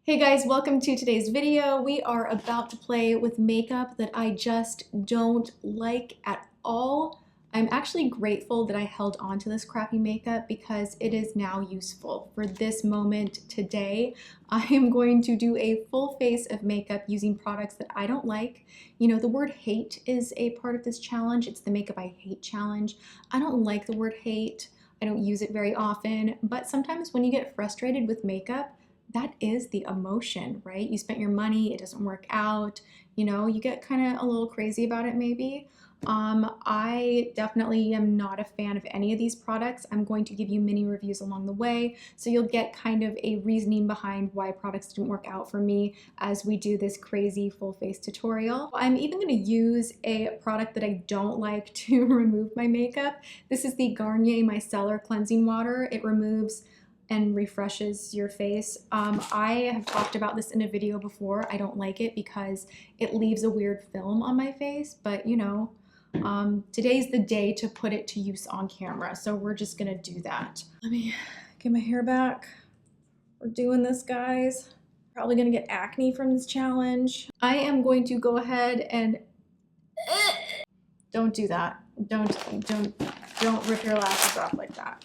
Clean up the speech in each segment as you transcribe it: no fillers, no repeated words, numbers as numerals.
Hey guys, welcome to today's video. We are about to play with makeup that I just don't like at all. I'm actually grateful that I held on to this crappy makeup because it is now useful. For this moment today, I am going to do a full face of makeup using products that I don't like. You know, the word hate is a part of this challenge. It's the makeup I hate challenge. I don't like the word hate. I don't use it very often, but sometimes when you get frustrated with makeup, that is the emotion, right? You spent your money, it doesn't work out, you know, you get kind of a little crazy about it maybe. I definitely am not a fan of any of these products. I'm going to give you mini reviews along the way, so you'll get kind of a reasoning behind why products didn't work out for me as we do this crazy full face tutorial. I'm even going to use a product that I don't like to remove my makeup. This is the Garnier Micellar Cleansing Water. It removes and refreshes your face. I have talked about this in a video before. I don't like it because it leaves a weird film on my face, but you know, today's the day to put it to use on camera, so we're just gonna do that. Let me get my hair back. We're doing this, guys. Probably gonna get acne from this challenge. I am going to go ahead and don't do that. Don't rip your lashes off like that.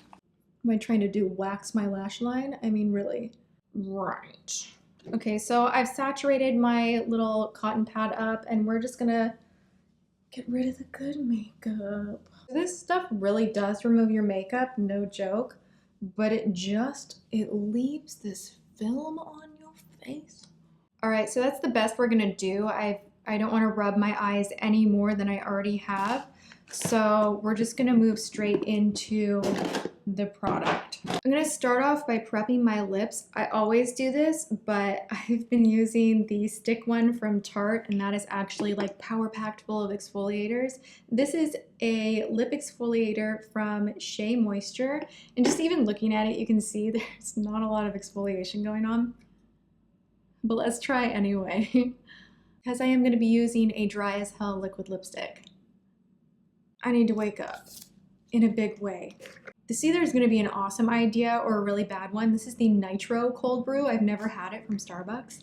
Am I trying to do wax my lash line? I mean, really? Right. Okay, so I've saturated my little cotton pad up and we're just gonna get rid of the good makeup. This stuff really does remove your makeup, no joke, but it leaves this film on your face. All right, so that's the best we're gonna do. I don't wanna rub my eyes any more than I already have. So we're just gonna move straight into the product. I'm gonna start off by prepping my lips. I always do this, but I've been using the stick one from Tarte, and that is actually like power packed full of exfoliators. This is a lip exfoliator from Shea Moisture, and just even looking at it, you can see there's not a lot of exfoliation going on, but let's try anyway. Because I am gonna be using a dry as hell liquid lipstick. I need to wake up in a big way. This either is gonna be an awesome idea or a really bad one. This is the Nitro Cold Brew. I've never had it from Starbucks.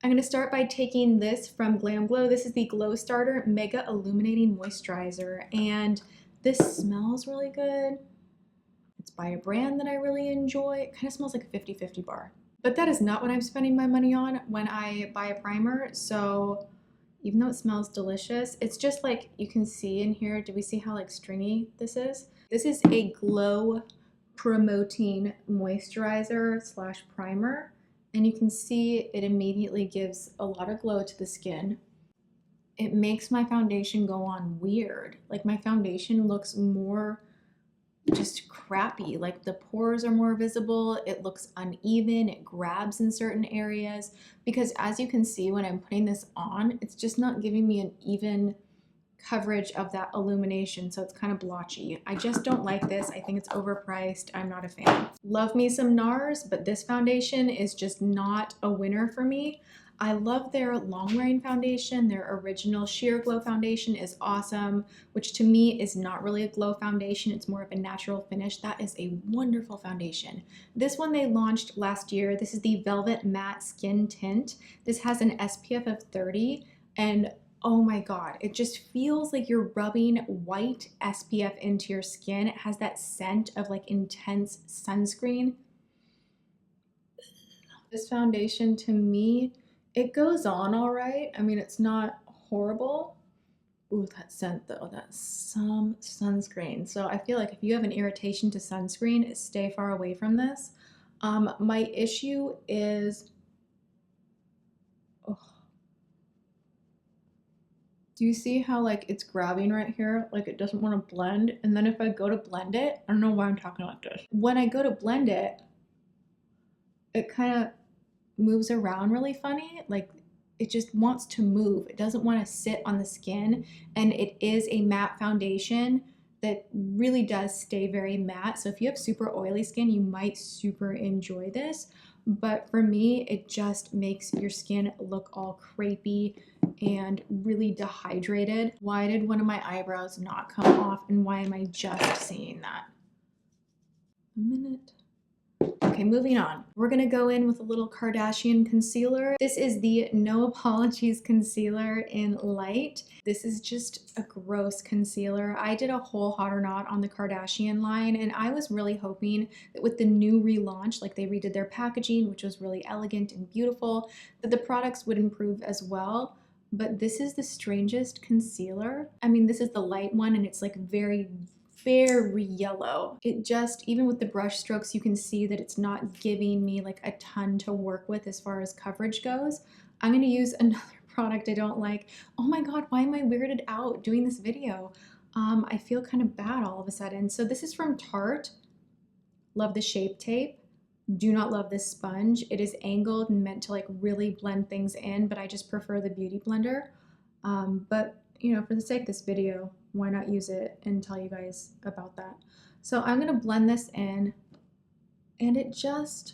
I'm gonna start by taking this from GlamGlow. This is the Glowstarter Mega Illuminating Moisturizer, and this smells really good. It's by a brand that I really enjoy. It kind of smells like a 50/50 bar. But that is not what I'm spending my money on when I buy a primer, so even though it smells delicious, it's just like, you can see in here, do we see how like stringy this is? This is a glow promoting moisturizer slash primer, and you can see it immediately gives a lot of glow to the skin. It makes my foundation go on weird. Like my foundation looks more just crappy, like the pores are more visible, it looks uneven, it grabs in certain areas, because as you can see when I'm putting this on, it's just not giving me an even coverage of that illumination, so it's kind of blotchy. I just don't like this. I think it's overpriced. I'm not a fan. Love me some Nars, but this foundation is just not a winner for me. I love their long wearing foundation. Their original sheer glow foundation is awesome, which to me is not really a glow foundation. It's more of a natural finish. That is a wonderful foundation. This one they launched last year. This is the Velvet Matte Skin Tint. This has an SPF of 30, and oh my God, it just feels like you're rubbing white SPF into your skin. It has that scent of like intense sunscreen. This foundation to me, it goes on all right. I mean, it's not horrible. Ooh, that scent though, that's some sunscreen. So I feel like if you have an irritation to sunscreen, stay far away from this. My issue is, do you see how like it's grabbing right here? Like it doesn't want to blend. And then if I go to blend it, I don't know why I'm talking like this. When I go to blend it, it kind of moves around really funny. Like it just wants to move. It doesn't want to sit on the skin. And it is a matte foundation that really does stay very matte. So if you have super oily skin, you might super enjoy this. But for me, it just makes your skin look all crepey and really dehydrated. Why did one of my eyebrows not come off, and why am I just seeing that? A minute. Okay, moving on. We're gonna go in with a little Kardashian concealer. This is the No Apologies concealer in light. This is just a gross concealer. I did a whole hot or not on the Kardashian line, and I was really hoping that with the new relaunch, like they redid their packaging, which was really elegant and beautiful, that the products would improve as well. But this is the strangest concealer. I mean, this is the light one, and it's like very yellow. It just, even with the brush strokes, you can see that it's not giving me like a ton to work with as far as coverage goes. I'm gonna use another product I don't like. Oh my God, why am I weirded out doing this video? I feel kind of bad all of a sudden. So this is from Tarte. Love the Shape Tape. Do not love this sponge. It is angled and meant to like really blend things in, but I just prefer the Beauty Blender. But you know, for the sake of this video, why not use it and tell you guys about that? So I'm gonna blend this in, and it just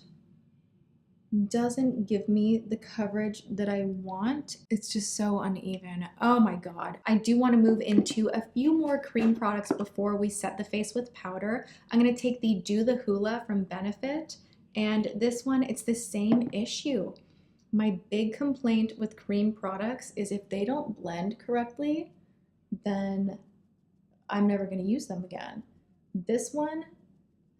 doesn't give me the coverage that I want. It's just so uneven. Oh my God. I do want to move into a few more cream products before we set the face with powder. I'm gonna take the Dew the Hoola from Benefit, and this one, it's the same issue. My big complaint with cream products is if they don't blend correctly, then I'm never going to use them again. This one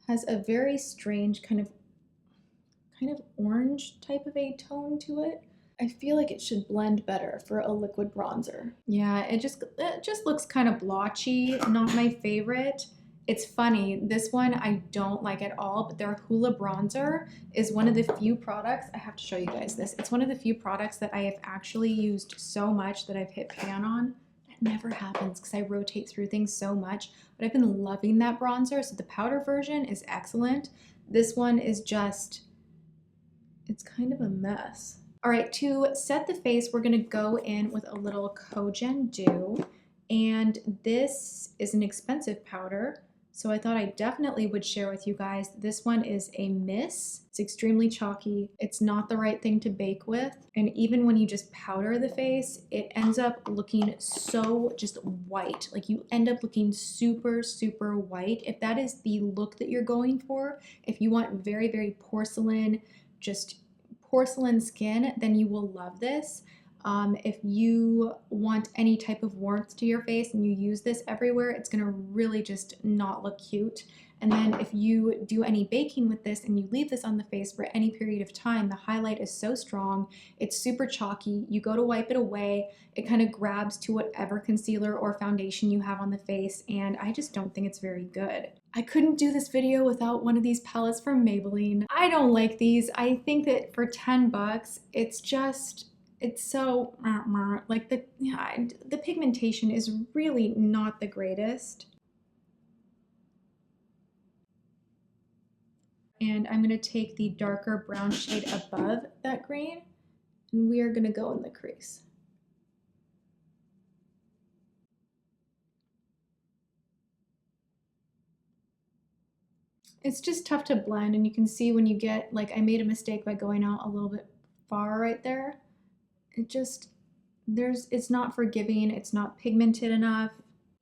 has a very strange kind of orange type of a tone to it. I feel like it should blend better for a liquid bronzer. Yeah, it just looks kind of blotchy, not my favorite. It's funny, this one I don't like at all, but their Hoola Bronzer is one of the few products, I have to show you guys this, it's one of the few products that I have actually used so much that I've hit pan on. That never happens because I rotate through things so much, but I've been loving that bronzer. So the powder version is excellent. This one is just, it's kind of a mess. All right, to set the face, we're gonna go in with a little Koh Gen Do, and this is an expensive powder. So I thought I definitely would share with you guys. This one is a miss. It's extremely chalky. It's not the right thing to bake with. And even when you just powder the face, it ends up looking so just white. Like you end up looking super, super white. If that is the look that you're going for, if you want very, very porcelain, just porcelain skin, then you will love this. If you want any type of warmth to your face and you use this everywhere, it's gonna really just not look cute. And then if you do any baking with this and you leave this on the face for any period of time, the highlight is so strong, it's super chalky. You go to wipe it away, it kind of grabs to whatever concealer or foundation you have on the face, and I just don't think it's very good. I couldn't do this video without one of these palettes from Maybelline. I don't like these. I think that for 10 bucks, it's so like the pigmentation is really not the greatest. And I'm going to take the darker brown shade above that green, and we are going to go in the crease. It's just tough to blend, and you can see when you get, like, I made a mistake by going out a little bit far right there. It's not forgiving, it's not pigmented enough.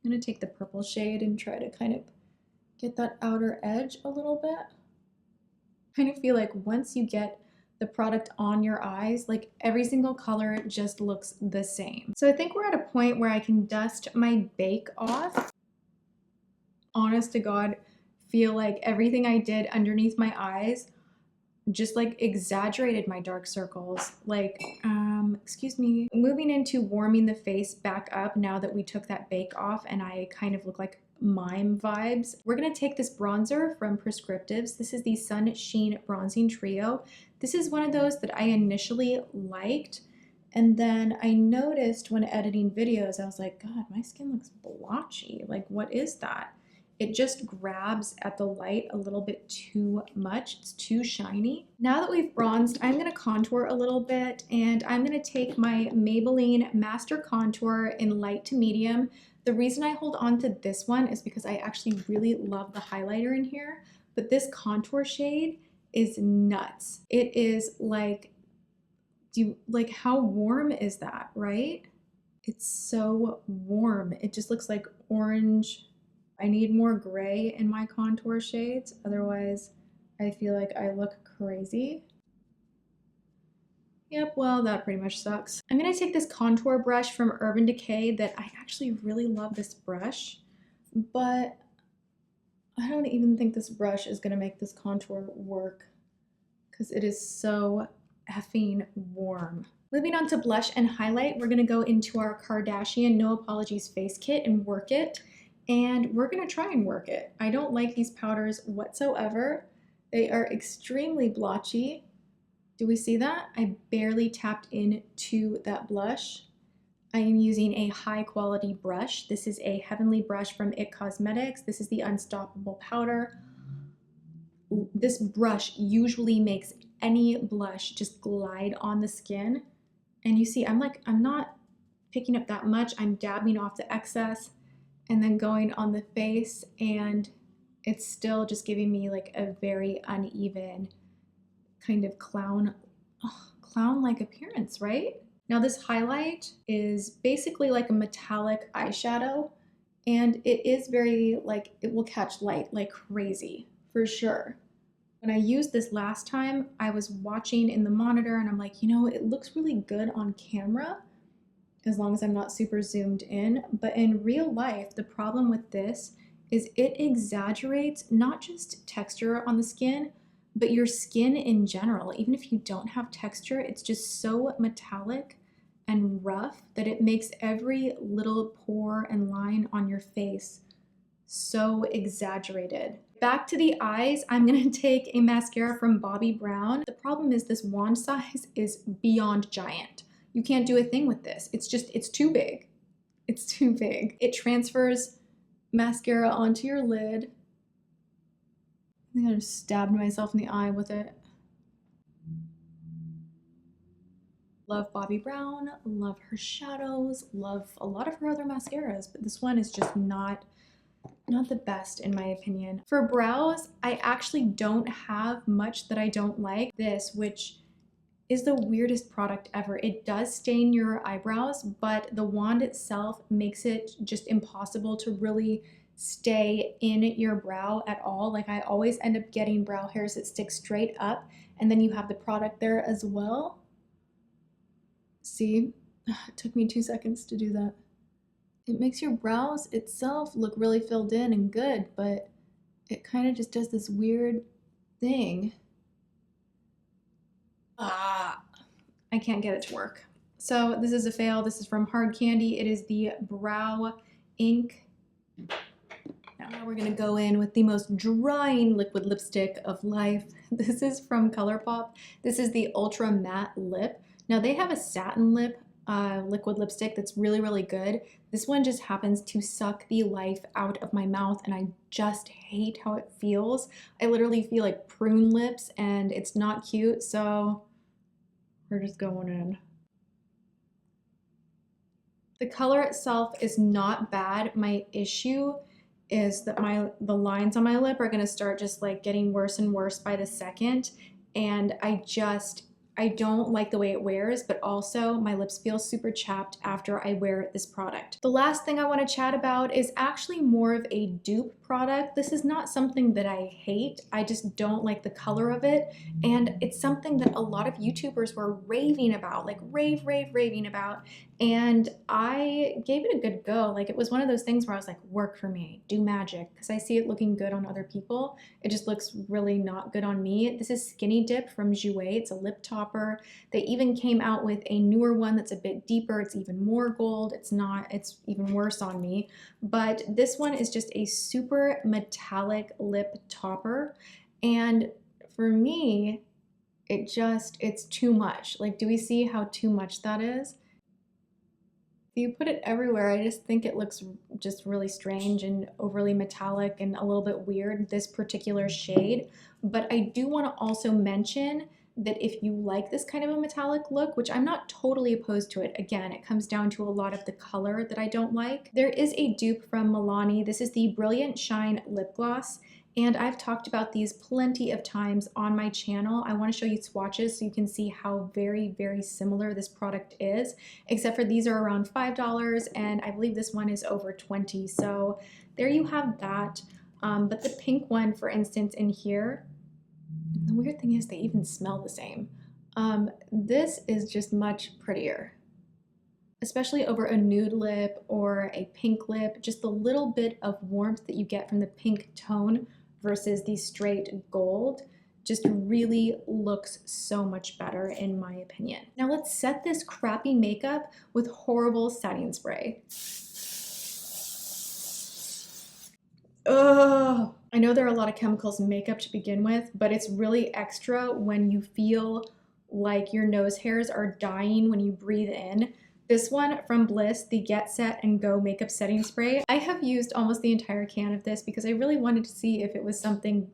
I'm gonna take the purple shade and try to kind of get that outer edge a little bit. I kind of feel like once you get the product on your eyes, like every single color just looks the same. So I think we're at a point where I can dust my bake off. Honest to God, feel like everything I did underneath my eyes just like exaggerated my dark circles. Like, excuse me. Moving into warming the face back up now that we took that bake off and I kind of look like mime vibes. We're gonna take this bronzer from Prescriptives. This is the Sunsheen Bronzing Trio. This is one of those that I initially liked, and then I noticed when editing videos, I was like, God, my skin looks blotchy. Like, what is that? It just grabs at the light a little bit too much. It's too shiny. Now that we've bronzed, I'm gonna contour a little bit, and I'm gonna take my Maybelline Master Contour in light to medium. The reason I hold on to this one is because I actually really love the highlighter in here, but this contour shade is nuts. It is like, how warm is that, right? It's so warm. It just looks like orange. I need more gray in my contour shades, otherwise I feel like I look crazy. Yep, well, that pretty much sucks. I'm gonna take this contour brush from Urban Decay that I actually really love this brush, but I don't even think this brush is gonna make this contour work because it is so effing warm. Moving on to blush and highlight, we're gonna go into our Kardashian No Apologies face kit and work it. And we're gonna try and work it. I don't like these powders whatsoever. They are extremely blotchy. Do we see that? I barely tapped into that blush. I am using a high quality brush. This is a Heavenly brush from IT Cosmetics. This is the Unstoppable powder. This brush usually makes any blush just glide on the skin. And you see, I'm not picking up that much. I'm dabbing off the excess and then going on the face, and it's still just giving me like a very uneven kind of clown-like appearance, right? Now this highlight is basically like a metallic eyeshadow, and it is very like, it will catch light like crazy for sure. When I used this last time, I was watching in the monitor and I'm like, you know, it looks really good on camera as long as I'm not super zoomed in, but in real life, the problem with this is it exaggerates not just texture on the skin, but your skin in general. Even if you don't have texture, it's just so metallic and rough that it makes every little pore and line on your face so exaggerated. Back to the eyes, I'm gonna take a mascara from Bobbi Brown. The problem is this wand size is beyond giant. You can't do a thing with this. It's too big. It's too big. It transfers mascara onto your lid. I think I just stabbed myself in the eye with it. Love Bobbi Brown, love her shadows, love a lot of her other mascaras, but this one is just not the best in my opinion. For brows, I actually don't have much that I don't like. This, which is the weirdest product ever. It does stain your eyebrows, but the wand itself makes it just impossible to really stay in your brow at all. Like I always end up getting brow hairs that stick straight up, and then you have the product there as well. See, it took me 2 seconds to do that. It makes your brows itself look really filled in and good, but it kind of just does this weird thing. I can't get it to work. So this is a fail. This is from Hard Candy. It is the Brow Ink. Now we're gonna go in with the most drying liquid lipstick of life. This is from Colourpop. This is the Ultra Matte Lip. Now they have a satin lip liquid lipstick that's really, really good. This one just happens to suck the life out of my mouth, and I just hate how it feels. I literally feel like prune lips, and it's not cute, so we're just going in. The color itself is not bad. My issue is that the lines on my lip are gonna start just like getting worse and worse by the second, and I don't like the way it wears, but also my lips feel super chapped after I wear this product. The last thing I want to chat about is actually more of a dupe product. This is not something that I hate. I just don't like the color of it. And it's something that a lot of YouTubers were raving about, like raving about. And I gave it a good go. Like it was one of those things where I was like, work for me, do magic. Because I see it looking good on other people. It just looks really not good on me. This is Skinny Dip from Jouer. It's a lip topper. They even came out with a newer one that's a bit deeper. It's even more gold. It's even worse on me. But this one is just a super metallic lip topper. And for me, it's too much. Like, do we see how too much that is? If you put it everywhere, I just think it looks just really strange and overly metallic and a little bit weird, this particular shade. But I do want to also mention that if you like this kind of a metallic look, which I'm not totally opposed to it, again, it comes down to a lot of the color that I don't like. There is a dupe from Milani. This is the Brilliant Shine Lip Gloss. And I've talked about these plenty of times on my channel. I want to show you swatches so you can see how very, very similar this product is, except for these are around $5 and I believe this one is over 20. So there you have that. But the pink one, for instance, in here, And the weird thing is they even smell the same. This is just much prettier, especially over a nude lip or a pink lip. Just the little bit of warmth that you get from the pink tone versus the straight gold just really looks so much better in my opinion. Now let's set this crappy makeup with horrible setting spray. Ugh. I know there are a lot of chemicals in makeup to begin with, but it's really extra when you feel like your nose hairs are dying when you breathe in. This one from Bliss, the Get Set and Go Makeup Setting Spray. I have used almost the entire can of this because I really wanted to see if it was something,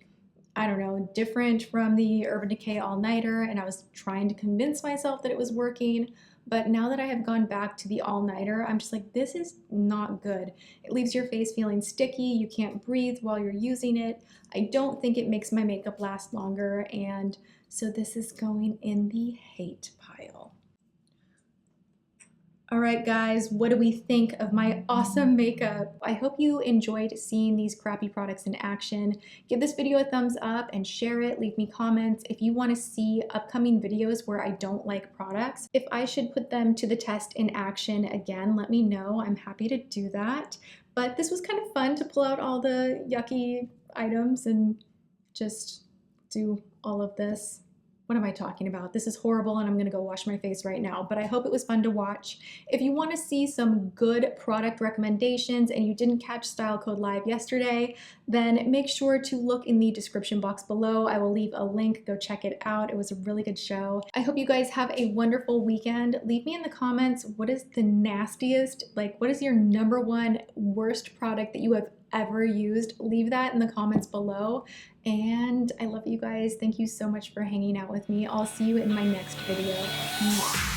I don't know, different from the Urban Decay All Nighter, and I was trying to convince myself that it was working. But now that I have gone back to the All Nighter, I'm just like, this is not good. It leaves your face feeling sticky. You can't breathe while you're using it. I don't think it makes my makeup last longer, and so this is going in the hate pile. All right, guys, what do we think of my awesome makeup? I hope you enjoyed seeing these crappy products in action. Give this video a thumbs up and share it. Leave me comments if you want to see upcoming videos where I don't like products. If I should put them to the test in action again, let me know. I'm happy to do that. But this was kind of fun to pull out all the yucky items and just do all of this. What am I talking about? This is horrible and I'm gonna go wash my face right now, but I hope it was fun to watch. If you wanna see some good product recommendations and you didn't catch Style Code Live yesterday, then make sure to look in the description box below. I will leave a link, go check it out. It was a really good show. I hope you guys have a wonderful weekend. Leave me in the comments, what is the nastiest, like what is your #1 worst product that you have ever used? Leave that in the comments below. And I love you guys. Thank you so much for hanging out with me. I'll see you in my next video. Mwah.